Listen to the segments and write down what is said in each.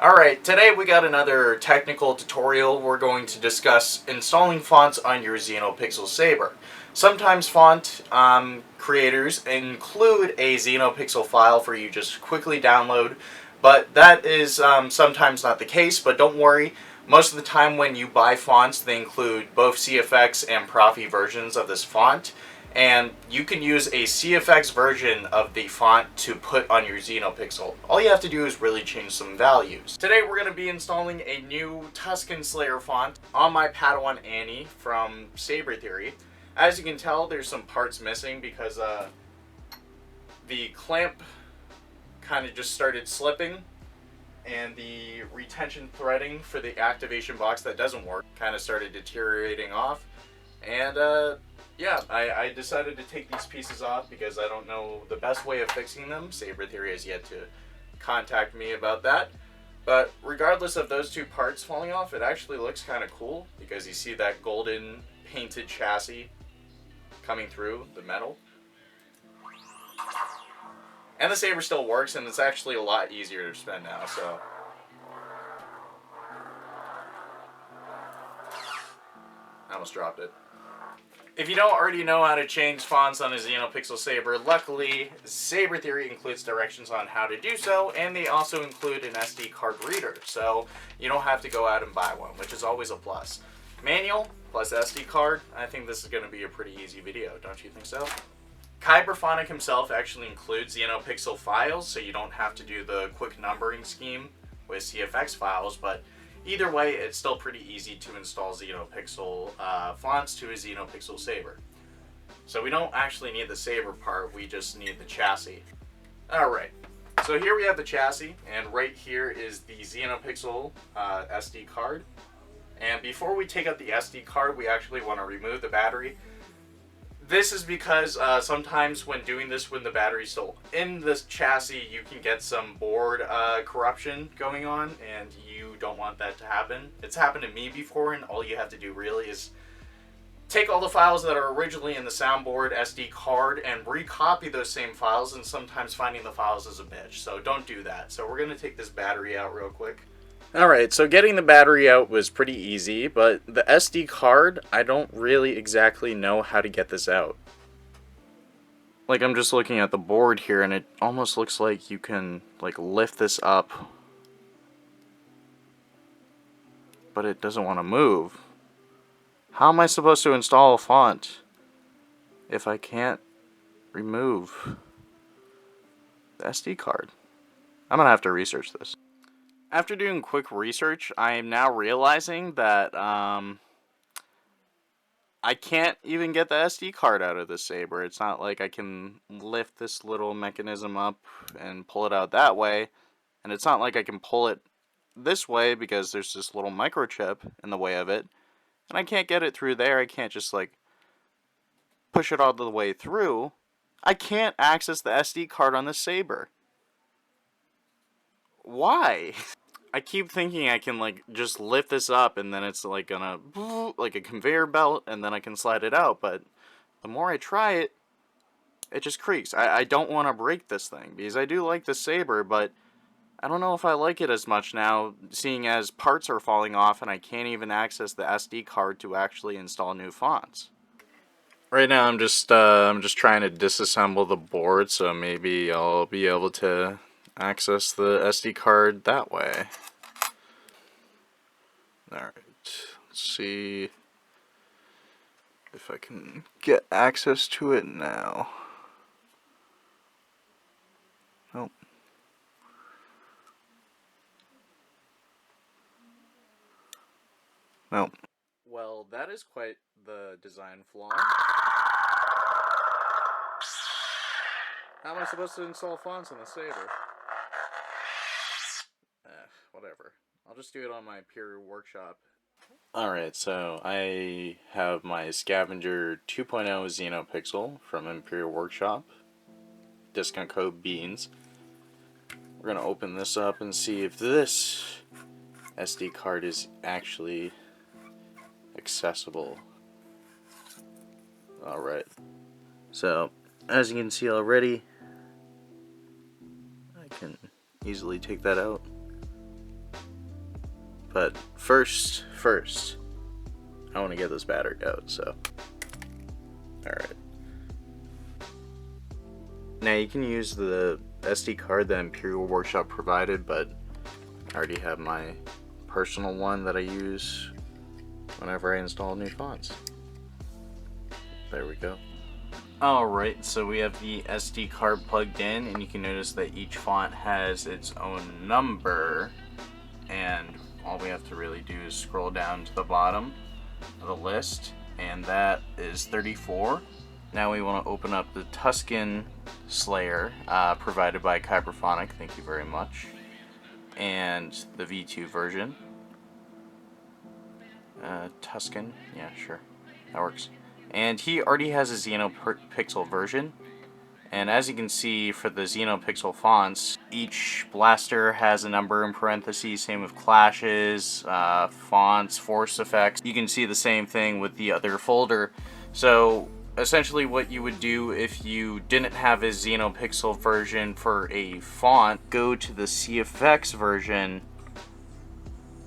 Alright, today we got another technical tutorial. We're going to discuss installing fonts on your Xenopixel Saber. Sometimes font creators include a Xenopixel file for you just quickly download, but that is sometimes not the case, but don't worry. Most of the time when you buy fonts, they include both CFX and Profi versions of this font. And you can use a CFX version of the font to put on your Xenopixel. All you have to do is really change some values. Today we're going to be installing a new Tusken Slayer font on my Padawan Ani from Sabertheory. As you can tell, there's some parts missing because the clamp kind of just started slipping, and the retention threading for the activation box that doesn't work kind of started deteriorating off. And yeah, I decided to take these pieces off because I don't know the best way of fixing them. Sabertheory has yet to contact me about that. But regardless of those two parts falling off, it actually looks kind of cool because you see that golden painted chassis coming through the metal. And the Saber still works, and it's actually a lot easier to spin now, so. I almost dropped it. If you don't already know how to change fonts on a Xenopixel Saber, luckily Sabertheory includes directions on how to do so, and they also include an SD card reader, so you don't have to go out and buy one, which is always a plus. Manual plus SD card, I think this is going to be a pretty easy video, don't you think so? Kyberphonic himself actually includes Xenopixel files, so you don't have to do the quick numbering scheme with CFX files, but either way, it's still pretty easy to install Xenopixel fonts to a Xenopixel Saber. So we don't actually need the Saber part, we just need the chassis. Alright, so here we have the chassis, and right here is the Xenopixel SD card. And before we take out the SD card, we actually want to remove the battery. This is because sometimes when doing this when the battery's still in this chassis, you can get some board corruption going on, and you don't want that to happen. It's happened to me before, and all you have to do really is take all the files that are originally in the soundboard SD card and recopy those same files, and sometimes finding the files is a bitch, so don't do that. So we're going to take this battery out real quick. Alright, so getting the battery out was pretty easy, but the SD card, I don't really exactly know how to get this out. Like, I'm just looking at the board here, and it almost looks like you can, like, lift this up. But it doesn't want to move. How am I supposed to install a font if I can't remove the SD card? I'm gonna have to research this. After doing quick research, I am now realizing that I can't even get the SD card out of the Saber. It's not like I can lift this little mechanism up and pull it out that way. And it's not like I can pull it this way because there's this little microchip in the way of it. And I can't get it through there. I can't just like push it all the way through. I can't access the SD card on the Saber. Why? I keep thinking I can like just lift this up and then it's like gonna like a conveyor belt and then I can slide it out, but the more I try it, it just creaks. I don't want to break this thing because I do like the Saber, but I don't know if I like it as much now, seeing as parts are falling off and I can't even access the SD card to actually install new fonts. Right now I'm just trying to disassemble the board, so maybe I'll be able to access the SD card that way. Alright, let's see if I can get access to it now. Nope. Nope. Well, that is quite the design flaw. How am I supposed to install fonts on the Saber? whatever. I'll just do it on my Imperial Workshop. Alright, so I have my Scavenger 2.0 Xenopixel from Imperial Workshop. Discount code BEANS. We're going to open this up and see if this SD card is actually accessible. Alright, so as you can see already, I can easily take that out. But first, I want to get this battery out, so. Alright. Now you can use the SD card that Imperial Workshop provided, but I already have my personal one that I use whenever I install new fonts. There we go. Alright, so we have the SD card plugged in, and you can notice that each font has its own number, and all we have to really do is scroll down to the bottom of the list, and that is 34. Now we want to open up the Tusken Slayer provided by Kyberphonic, thank you very much, and the V2 version. Tusken, yeah, sure, that works. And he already has a Xenopixel version. And as you can see, for the Xenopixel fonts, each blaster has a number in parentheses, same with clashes, fonts, force effects. You can see the same thing with the other folder. So essentially what you would do if you didn't have a Xenopixel version for a font, go to the CFX version,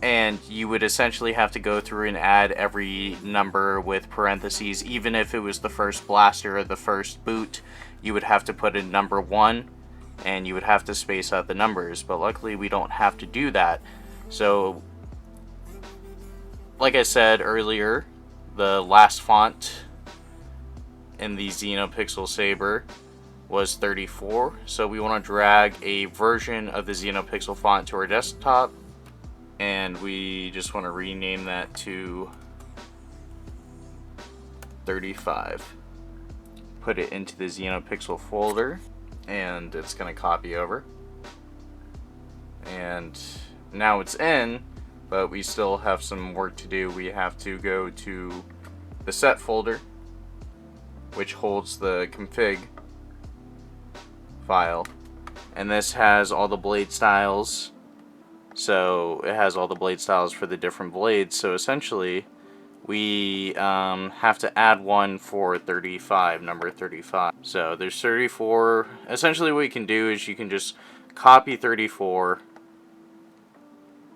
and you would essentially have to go through and add every number with parentheses. Even if it was the first blaster or the first boot, you would have to put in number 1, and you would have to space out the numbers. But luckily we don't have to do that. So like I said earlier, the last font in the Xenopixel Saber was 34. So we want to drag a version of the Xenopixel font to our desktop, and we just want to rename that to 35. Put it into the Xenopixel folder, and it's going to copy over. And now it's in, but we still have some work to do. We have to go to the set folder, which holds the config file, and this has all the blade styles. So it has all the blade styles for the different blades. So essentially we have to add one for 35, number 35. So there's 34. Essentially what you can do is you can just copy 34,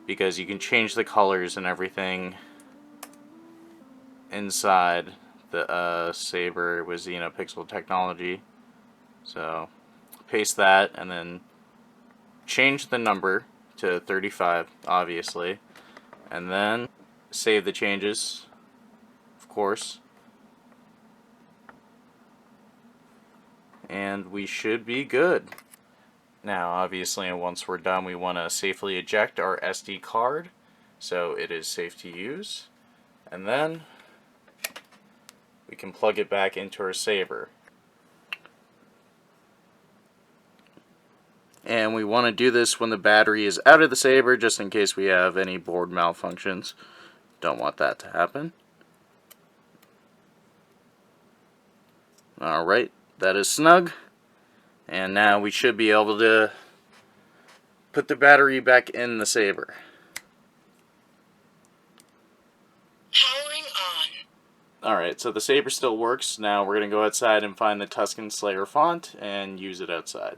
because you can change the colors and everything inside the Saber with Xenopixel technology. So paste that and then change the number to 35, obviously, and then save the changes, of course, and we should be good. Now obviously once we're done, we want to safely eject our SD card so it is safe to use, and then we can plug it back into our Saber. And we want to do this when the battery is out of the Saber, just in case we have any board malfunctions. Don't want that to happen. Alright, that is snug. And now we should be able to put the battery back in the Saber. Powering on. Alright, so the Saber still works. Now we're going to go outside and find the Tusken Slayer font and use it outside.